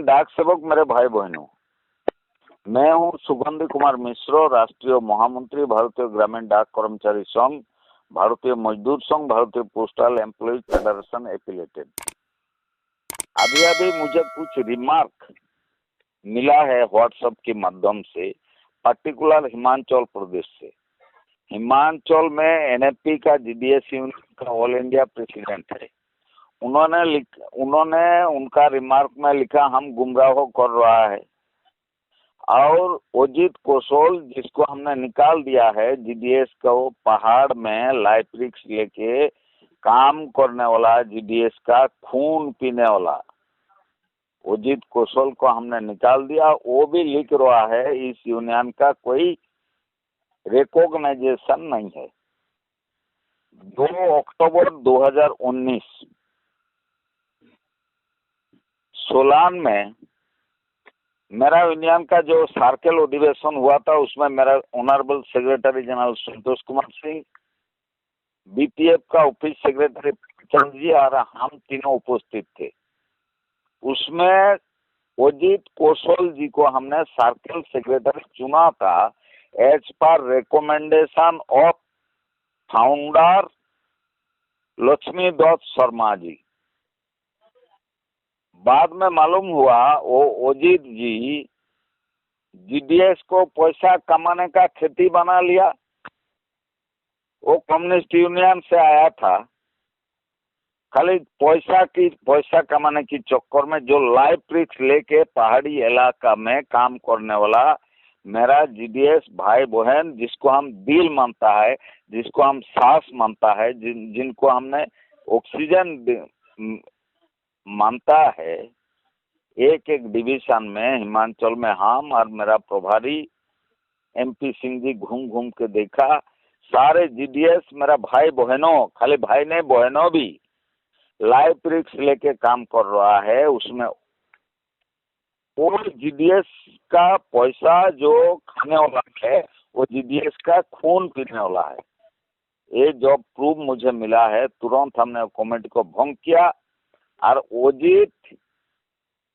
डाक सेवक मेरे भाई बहनों, मैं हूं सुगंधी कुमार मिश्र, राष्ट्रीय महामंत्री, भारतीय ग्रामीण डाक कर्मचारी संघ, भारतीय मजदूर संघ, भारतीय पोस्टल एम्प्लॉयज फेडरेशन एफिलेटेड। अभी अभी मुझे कुछ रिमार्क मिला है व्हाट्सएप के माध्यम से, पर्टिकुलर हिमाचल प्रदेश से। हिमाचल में एनएफपी का जीडीएस यूनियन का ऑल इंडिया प्रेसिडेंट है। उन्होंने उनका रिमार्क में लिखा, हम गुमराह कर रहा है। और अजीत कौशल, जिसको हमने निकाल दिया है जीडीएस को, पहाड़ में लाइफ रिस्क लेके काम करने वाला, जीडीएस का खून पीने वाला अजीत कौशल को हमने निकाल दिया। वो भी लिख रहा है इस यूनियन का कोई रिकॉग्नाइजेशन नहीं है। 2 अक्टूबर 2019 सोलान में मेरा यूनियन का जो सर्कल अधिवेशन हुआ था, उसमें मेरा honourable secretary general Santosh Kumar Singh, BPF का ऑफिस सेक्रेटरी चंद जी और हम तीनों उपस्थित थे। उसमें अजीत कौशल जी को हमने सर्कल सेक्रेटरी चुना था as per recommendation of founder Lakshmi Dutt Sharma ji. बाद में मालूम हुआ वो अजीत जी जीडीएस को पैसा कमाने का खेती बना लिया। वो कम्युनिस्ट यूनियन से आया था, खाली पैसा कमाने की चक्कर में जो लाइफ रिस्क लेके पहाड़ी इलाका में काम करने वाला मेरा जीडीएस भाई बहन, जिसको हम दिल मानता है, जिसको हम सांस मानता है, जिनको हमने ऑक्सीजन मानता है, एक एक डिवीजन में हिमाचल में हम और मेरा प्रभारी एमपी सिंह जी घूम घूम के देखा। सारे जीडीएस मेरा भाई बहनों, खाली भाई नहीं बहनों भी लाइफ रिस्क लेके काम कर रहा है। उसमें वो जीडीएस का पैसा जो खाने वाला है, वो जीडीएस का खून पीने वाला है। ये जो प्रूफ मुझे मिला है, तुरंत हमने कमेटी को भंग किया और अजीत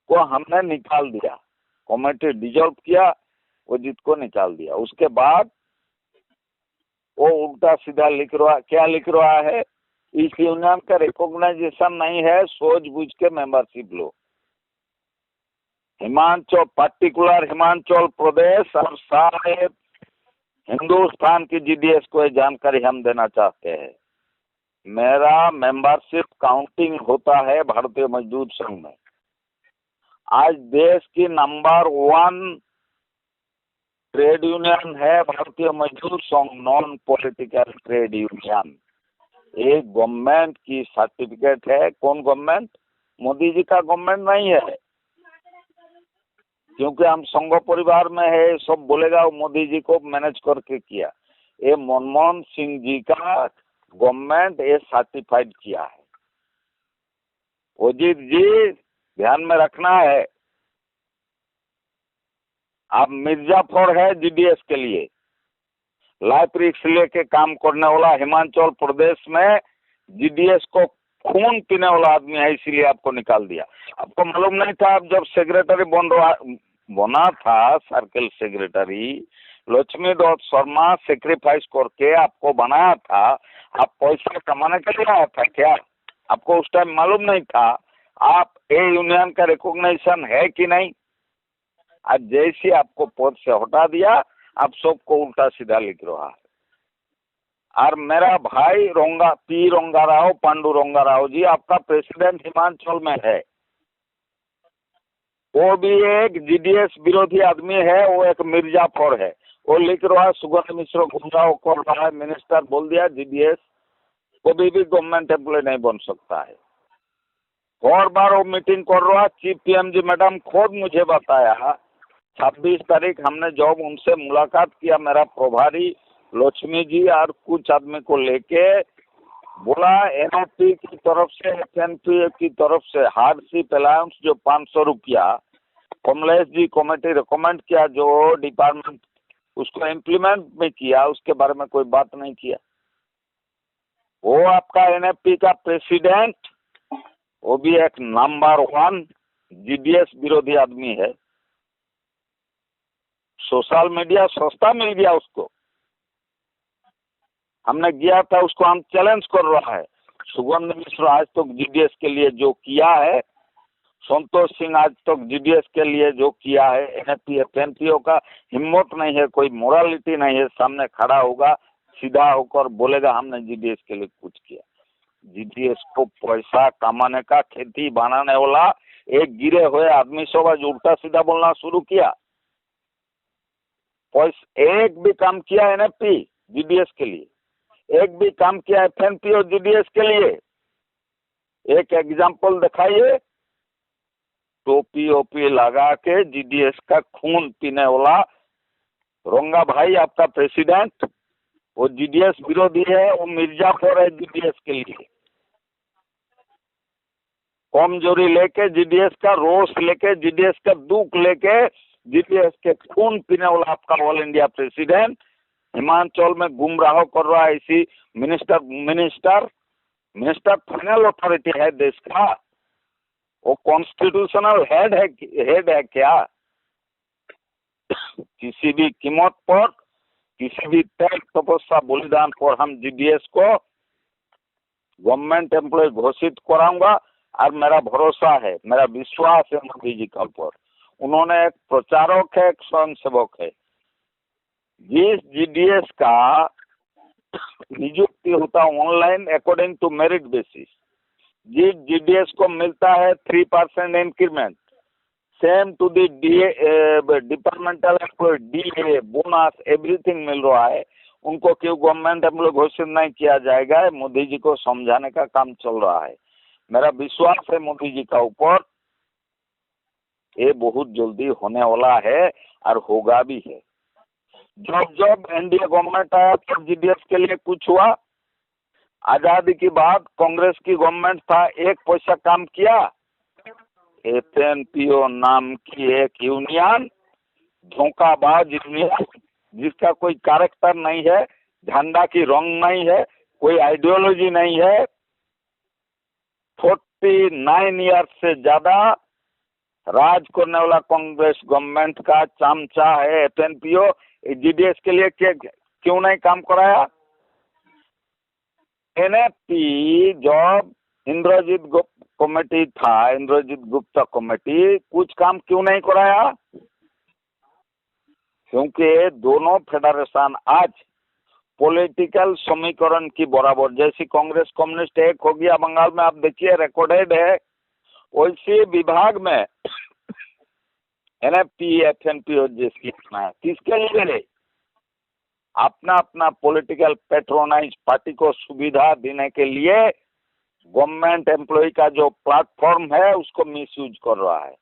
को हमने निकाल दिया। कमेटी डिसॉल्व किया, अजीत को निकाल दिया। उसके बाद वो उल्टा सीधा क्या लिख रहा है, इस यूनियन का रिकॉग्नाइजेशन नहीं है, सूझबूझ के मेंबरशिप लो। हिमाचल, पर्टिकुलर हिमाचल प्रदेश और सारे हिंदुस्तान की जीडीएस को जानकारी हम देना चाहते हैं। मेरा मेंबरशिप काउंटिंग होता है भारतीय मजदूर संघ में। आज देश की नंबर 1 ट्रेड यूनियन है भारतीय मजदूर संघ, नॉन पॉलिटिकल ट्रेड यूनियन। एक गवर्नमेंट की सर्टिफिकेट है। कौन गवर्नमेंट? मोदी जी का गवर्नमेंट नहीं है, क्योंकि हम संघ परिवार में है, सब बोलेगा वो मोदी जी को मैनेज करके किया। ये मनमोहन सिंह जी का गवर्नमेंट ये सर्टिफाइड किया है। अजीत जी ध्यान में रखना है, आप मिर्जापुर है जीडीएस के लिए लाइफ रिस्क लेके काम करने वाला, हिमाचल प्रदेश में जीडीएस को खून पीने वाला आदमी है, इसीलिए आपको निकाल दिया। आपको मालूम नहीं था? आप जब सेक्रेटरी बना था, circle secretary Lakshmi Dutt Sharma sacrifice करके आपको बनाया था। आप पैसा कमाने के लिए आया था क्या? आपको उस टाइम मालूम नहीं था आप ए यूनियन का रिकॉग्निशन है कि नहीं? आज जैसे आपको पद से हटा दिया, आप सबको उल्टा सीधा लिख रहा है। और मेरा भाई पी रंगाराव, पांडु रंगाराव जी, आपका प्रेसिडेंट हिमाचल में है। वो भी एक जीडीएस विरोधी आदमी है, वो एक मिर्जापुर है। वो लिख रहा है सुगंध मिश्र गुमराह कर रहा है। मिनिस्टर बोल दिया जीडीएस कभी भी गवर्नमेंट एम्प्लॉय नहीं बन सकता है। और बार वो मीटिंग कर रहा है। चीफ पीएमजी मैडम खुद मुझे बताया, 26 तारीख हमने जब उनसे मुलाकात किया, मेरा प्रभारी लक्ष्मी जी और कुछ आदमी को लेके बोला, एनओपी की तरफ से, एफएनपी की तरफ से हार्डशिप अलाउंस जो 500 रुपया कमलेश जी कमेटी रिकमेंड किया, जो डिपार्टमेंट उसको इम्प्लीमेंट में किया, उसके बारे में कोई बात नहीं किया। वो आपका एनएफपी का प्रेसिडेंट, वो भी एक नंबर 1 जीडीएस विरोधी आदमी है। सोशल मीडिया सस्ता मिल गया उसको। हमने गया था, उसको हम चैलेंज कर रहा है। सुगंध मिश्र आज तक जीडीएस के लिए जो किया है, संतोष सिंह आज तक जीडीएस के लिए जो किया है, एनएपी एफएनपीओ का हिम्मत नहीं है, कोई मोरालिटी नहीं है, सामने खड़ा होगा सीधा होकर बोलेगा हमने जीडीएस के लिए कुछ किया। जीडीएस को पैसा कमाने का खेती बनाने वाला एक गिरे हुए आदमी सब आज उल्टा सीधा बोलना शुरू किया। एक भी काम किया एनएफपी जीडीएस के लिए, एक भी काम किया एफएनपीओ जीडीएस के लिए? एक एग्जाम्पल दिखाइए। टोपी ओपी लगा के जीडीएस का खून पीने वाला रोंगा भाई आपका प्रेसिडेंट, वो जीडीएस विरोधी है, वो मिर्जापुर है जीडीएस के लिए। कमजोरी लेके जीडीएस का रोष लेके, जीडीएस का दुख लेके, जीडीएस के खून पीने वाला आपका ऑल इंडिया प्रेसिडेंट हिमाचल में गुमराह कर रहा है। इसी मिनिस्टर फाइनल अथॉरिटी है देश का, वो कॉन्स्टिट्यूशनल हेड है क्या? किसी भी कीमत पर, किसी भी त्याग तपस्या बलिदान पर हम जीडीएस को गवर्नमेंट एम्प्लॉय घोषित कराऊंगा। और मेरा भरोसा है, मेरा विश्वास है मोदी जी का ऊपर। उन्होंने एक प्रचारक है, एक स्वयंसेवक है। जिस जीडीएस का नियुक्ति होता online according to merit basis, जिस जीडीएस को मिलता है 3% increment, same to the departmental employ DA bonus everything मिल रहा है, उनको क्यों गवर्नमेंट एम्प्लॉय घोषित नहीं किया जाएगा? मोदी जी को समझाने का काम चल रहा है। मेरा विश्वास है मोदी जी का ऊपर, ये बहुत जल्दी होने वाला है और होगा भी है। जब एनडीए गवर्नमेंट आया तब जीडीएस के लिए कुछ हुआ? आजादी के बाद कांग्रेस की गवर्नमेंट था, एक पैसा काम किया? एफएनपीओ नाम की एक यूनियन, धोखाबाज यूनियन, जिसका कोई कैरेक्टर नहीं है, झंडा की रंग नहीं है, कोई आइडियोलॉजी नहीं है, 49 ईयर्स से ज्यादा राज करने वाला कांग्रेस गवर्नमेंट का चमचा है एफएनपीओ। जीडीएस के लिए क्यों नहीं काम कराया? एनएफपी जब इंद्रजीत कमेटी था, इंद्रजीत गुप्ता कमेटी, कुछ काम क्यों नहीं कराया? क्योंकि दोनों फेडरेशन आज पॉलिटिकल समीकरण की बराबर, जैसी कांग्रेस कम्युनिस्ट एक हो गया बंगाल में, आप देखिए रिकॉर्डेड है, वैसे विभाग में एनएफपी एफएनपीओ जिसकी किसके लिए? अपना अपना पॉलिटिकल पेट्रोनाइज पार्टी को सुविधा देने के लिए गवर्नमेंट एम्प्लॉय का जो प्लेटफॉर्म है उसको मिसयूज कर रहा है।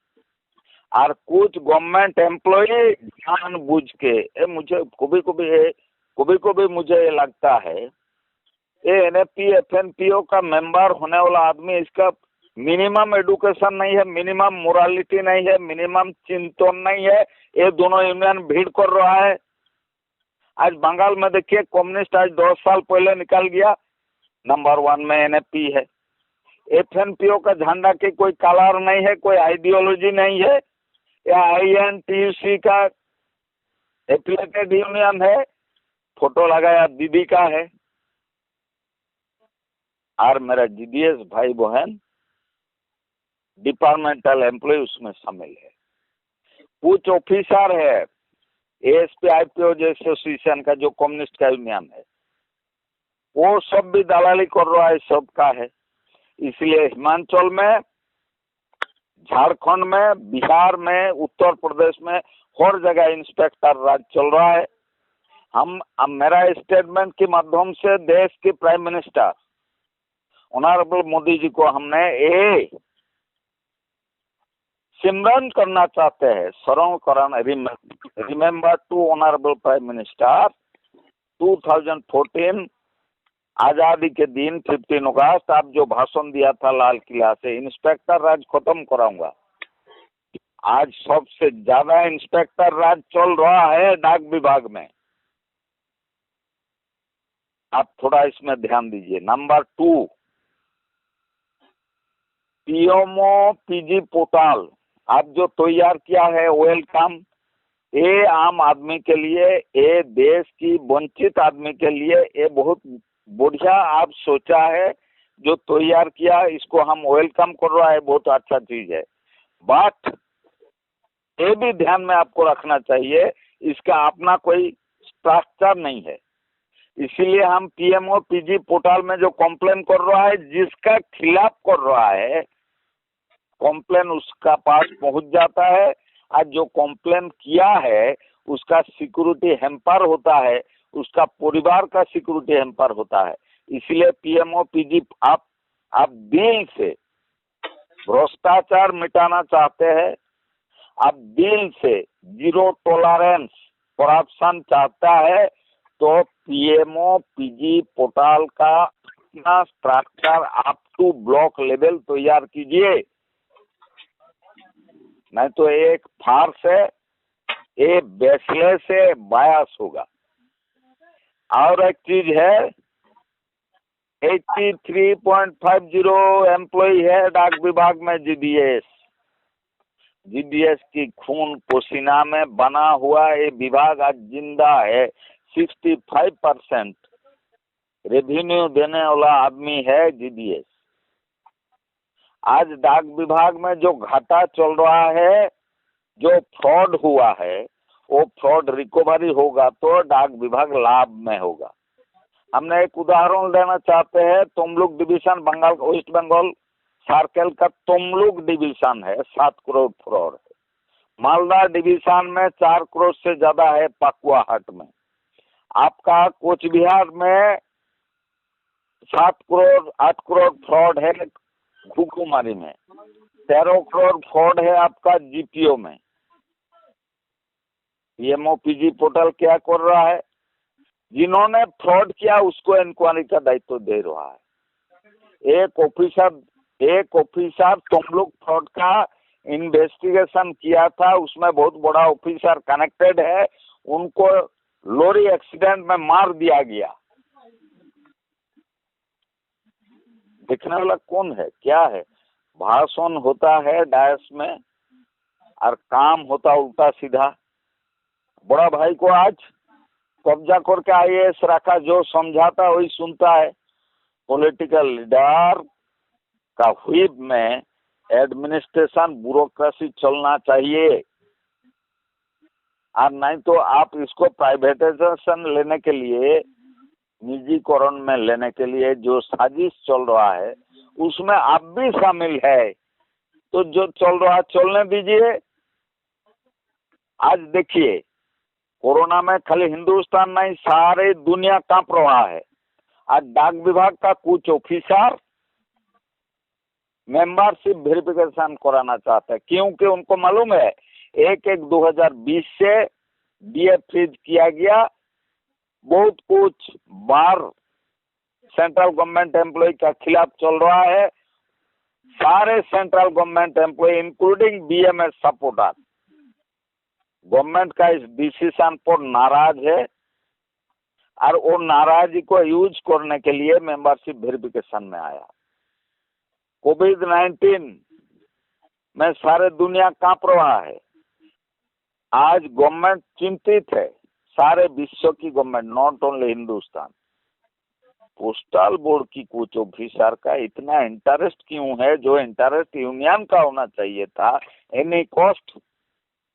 और कुछ गवर्नमेंट एम्प्लॉय जानबूझ के, मुझे कभी मुझे लगता है ये एनएफपी एफएनपीओ का मेंबर होने वाला आदमी, इसका मिनिमम एडुकेशन नहीं है, मिनिमम मोरालिटी नहीं है, मिनिमम चिंतन नहीं है। ये दोनों यूनियन भीड़ कर रहा है। आज बंगाल में देखिए, कम्युनिस्ट आज 10 साल पहले निकल गया, नंबर 1 में एनएफपी है। एफएनपीओ का झंडा की कोई कलर नहीं है, कोई आइडियोलॉजी नहीं है, या आईएनटीयूसी का एफिलिएटेड यूनियन है, फोटो लगाया दीदी का है। और मेरा जीडीएस भाई बहन डिपार्टमेंटल एम्प्लॉय उसमें शामिल है, कुछ ऑफिसर है, एएसपी आईपीओ जैसे एसोसिएशन का जो कम्युनिस्ट का यूनियन है, वो सब भी दलाली कर रहा है, सबका है। इसलिए हिमाचल में, झारखंड में, बिहार में, उत्तर प्रदेश में हर जगह इंस्पेक्टर राज चल रहा है। मेरा स्टेटमेंट के माध्यम से देश के prime minister honourable Modi ji को हमने सिमरन करना चाहते हैं, शरण करण, remember to honourable prime minister 2014 आजादी के दिन 15 अगस्त आप जो भाषण दिया था लाल किला से, इंस्पेक्टर राज खत्म कराऊंगा। आज सबसे ज्यादा इंस्पेक्टर राज चल रहा है डाक विभाग में, आप थोड़ा इसमें ध्यान दीजिए। नंबर 2, पीएमओ पीजी पोर्टल आप जो तैयार किया है, वेलकम। ये आम आदमी के लिए, ये देश की वंचित आदमी के लिए ये बहुत बढ़िया आप सोचा है, जो तैयार किया इसको हम वेलकम कर रहा है, बहुत अच्छा चीज है। बट ये भी ध्यान में आपको रखना चाहिए, इसका अपना कोई स्ट्रक्चर नहीं है। इसीलिए हम पीएमओ पीजी पोर्टल में जो कॉम्प्लेन कर रहा है, जिसका खिलाफ कर रहा है, कॉम्प्लेन उसका पास पहुंच जाता है। आज जो कॉम्प्लेन किया है उसका सिक्योरिटी हैम्पर होता है, उसका परिवार का सिक्योरिटी हैम्पर होता है। इसलिए पीएमओ पीजी आप दिल से भ्रष्टाचार मिटाना चाहते हैं, आप दिल से जीरो टॉलरेंस करप्शन चाहता है, तो पीएमओ पीजी पोर्टल का अपना structure up to block level तैयार कीजिए, नहीं तो एक फार्स है, ये बैचलर से बायस होगा। और एक चीज है, 83.50 एम्प्लॉय है डाक विभाग में जीडीएस। जीडीएस की खून पसीना में बना हुआ ये विभाग आज जिंदा है। 65% रेवेन्यू देने वाला आदमी है जीडीएस। आज डाक विभाग में जो घाटा चल रहा है, जो फ्रॉड हुआ है, वो फ्रॉड रिकवरी होगा तो डाक विभाग लाभ में होगा। हमने एक उदाहरण देना चाहते हैं, Tamluk division Bengal West Bengal circle का तुमलुक डिवीजन है, 7 करोड़ फ्रॉड है। मालदा डिवीजन में 4 करोड़ से ज्यादा है पकुआहाट में। आपका कोच बिहार में 7 करोड़ 8 करोड़ फ्रॉड है घुघुमारी में। 13 करोड़ फ्रॉड है आपका जीपीओ में। पीएमओ पीजी पोर्टल क्या कर रहा है, जिन्होंने फ्रॉड किया उसको इंक्वायरी का दायित्व दे रहा है। एक ऑफिसर तुम लोग फ्रॉड का इन्वेस्टिगेशन किया था, उसमें बहुत बड़ा ऑफिसर कनेक्टेड है, उनको लॉरी एक्सीडेंट में मार दिया गया। देखने वाला कौन है, क्या है? भाषण होता है डायस में और काम होता उल्टा सीधा। बड़ा भाई को आज कब्जा करके आईएएस रखा, जो समझाता वही सुनता है। पॉलिटिकल लीडर का व्हीप में एडमिनिस्ट्रेशन ब्यूरोक्रेसी चलना चाहिए, और नहीं तो आप इसको प्राइवेटाइजेशन लेने के लिए, निजीकरण में लेने के लिए जो साजिश चल रहा है, उसमें आप भी शामिल है। तो जो चल रहा है चलने दीजिए। आज देखिए, कोरोना में खाली हिंदुस्तान नहीं, सारे दुनिया कांप रहा है। आज डाक विभाग का कुछ ऑफिसर मेंबरशिप वेरिफिकेशन कराना चाहते हैं, क्योंकि उनको मालूम है 1/1/2020 से डीए फ्रीज किया गया। बहुत कुछ बार सेंट्रल गवर्नमेंट एम्प्लॉय का खिलाफ चल रहा है। सारे central government employ including BMS supporter government का इस डिसीजन पर नाराज है, और वो नाराजगी को यूज करने के लिए मेंबरशिप वेरिफिकेशन में आया। कोविड-19 में सारे दुनिया कांप रहा है। आज गवर्नमेंट चिंतित है, सारे विश्व की government, not only Hindustan. Postal board की कुछ ऑफिसर का इतना इंटरेस्ट क्यों है, जो इंटरेस्ट यूनियन का होना चाहिए था। एनी कॉस्ट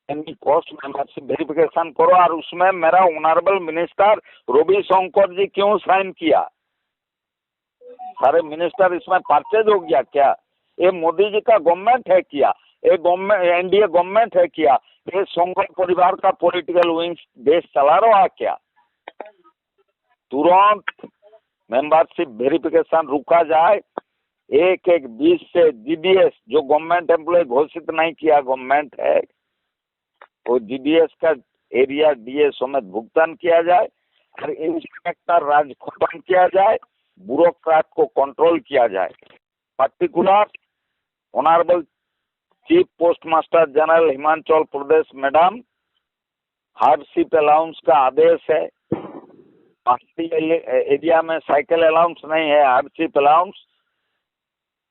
मेंबरशिप वेरिफिकेशन करो, और उसमें मेरा ऑनरेबल मिनिस्टर रविशंकर जी क्यों साइन किया? सारे मिनिस्टर इसमें परचेज हो गया क्या? ये मोदी जी का गवर्नमेंट है क्या? ये गवर्नमेंट एनडीए गवर्नमेंट है क्या? ये संघ परिवार का पॉलिटिकल विंग्स देश चला रहा है क्या? तुरंत मेंबरशिप वेरिफिकेशन रुका जाए। 1/1/20 से जीडीएस जो गवर्नमेंट एम्प्लॉय घोषित नहीं किया गवर्नमेंट है, वो जीडीएस का एरिया डीए समेत भुगतान किया जाए, और इंस्पेक्टर राज खत्म किया जाए, ब्यूरोक्रेट को कंट्रोल किया जाए। Particular honourable chief post master general Himachal Pradesh madam, hardship allowance का आदेश है। एरिया में साइकिल अलाउंस नहीं है, हार्डशिप अलाउंस।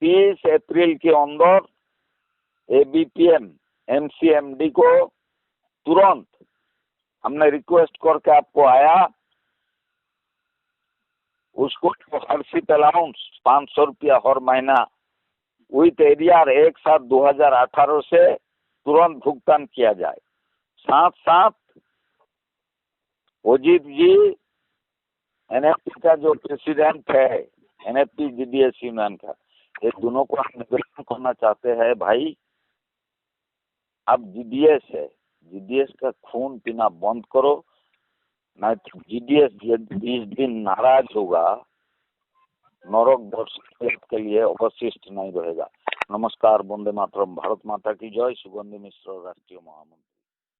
30 अप्रैल के अंदर एबीपीएम एमसीएमडी को तुरंत हमने रिक्वेस्ट करके आपको आया, उसको हर्षित अलाउंस 500 रुपया हर महीना विथ एरियर 1/7 2018 से तुरंत भुगतान किया जाए। साथ साथ अजीत जी एनएफपी का जो प्रेसिडेंट है, एनएफपी जीडीएस यूनियन का, ये दोनों को हम निवेदन करना चाहते हैं, भाई अब जीडीएस है, जीडीएस का खून पीना बंद करो, नहीं तो जीडीएस 20 दिन नाराज होगा, नरक दर्शन के लिए अवशिष्ट नहीं रहेगा। नमस्कार, वंदे मातरम, भारत माता की जय। सुगंधी मिश्र, राष्ट्रीय महामंत्री।